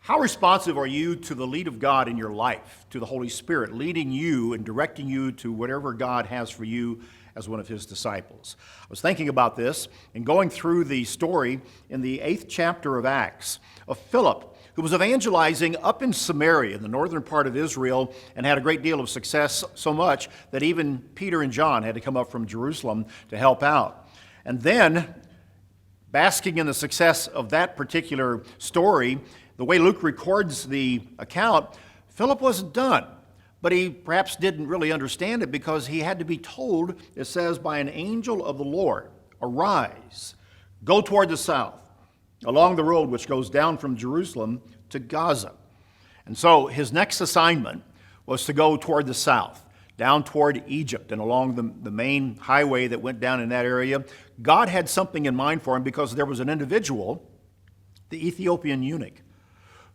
How responsive are you to the lead of God in your life, to the Holy Spirit leading you and directing you to whatever God has for you as one of his disciples? I was thinking about this and going through the story in the 8th chapter of Acts of Philip, who was evangelizing up in Samaria, in the northern part of Israel, and had a great deal of success, so much that even Peter and John had to come up from Jerusalem to help out. And then, basking in the success of that particular story, the way Luke records the account, Philip wasn't done. But he perhaps didn't really understand it because he had to be told, it says, by an angel of the Lord, "Arise, go toward the south, along the road which goes down from Jerusalem to Gaza." And so his next assignment was to go toward the south, down toward Egypt and along the main highway that went down in that area. God had something in mind for him because there was an individual, the Ethiopian eunuch,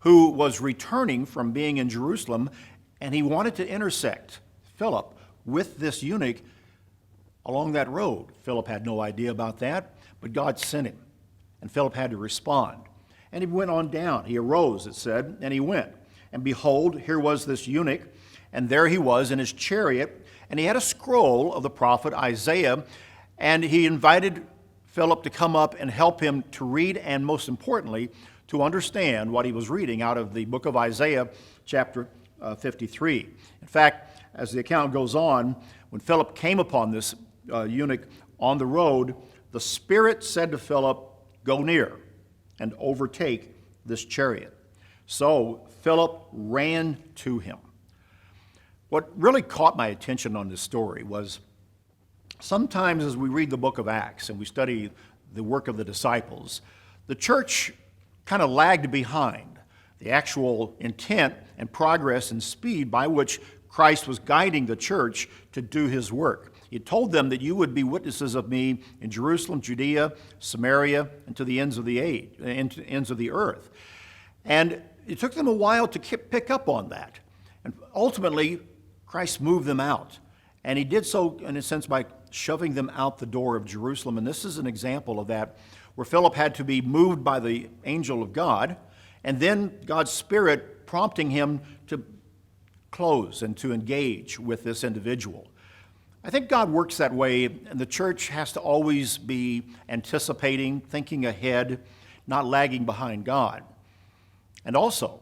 who was returning from being in Jerusalem, and he wanted to intersect Philip with this eunuch along that road. Philip had no idea about that, but God sent him, and Philip had to respond. And he went on down. He arose, it said, and he went. And behold, here was this eunuch, and there he was in his chariot, and he had a scroll of the prophet Isaiah, and he invited Philip to come up and help him to read, and most importantly, to understand what he was reading out of the book of Isaiah, chapter 53. In fact, as the account goes on, when Philip came upon this eunuch on the road, the Spirit said to Philip, "Go near and overtake this chariot." So Philip ran to him. What really caught my attention on this story was sometimes as we read the book of Acts and we study the work of the disciples, the church kind of lagged behind the actual intent and progress and speed by which Christ was guiding the church to do his work. He told them that you would be witnesses of me in Jerusalem, Judea, Samaria, and to the ends of the earth. And it took them a while to pick up on that. And ultimately, Christ moved them out. And he did so, in a sense, by shoving them out the door of Jerusalem. And this is an example of that, where Philip had to be moved by the angel of God, and then God's Spirit prompting him to close and to engage with this individual. I think God works that way, and the church has to always be anticipating, thinking ahead, not lagging behind God. And also,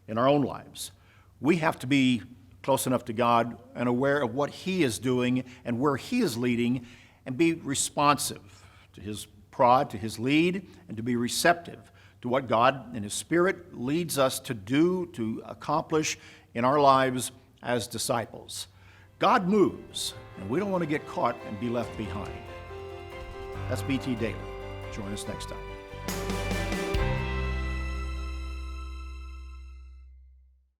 in our own lives, we have to be close enough to God and aware of what he is doing and where he is leading, and be responsive to his prod, to his lead, and to be receptive to what God and his Spirit leads us to do, to accomplish in our lives as disciples. God moves, and we don't want to get caught and be left behind. That's BT Daily. Join us next time.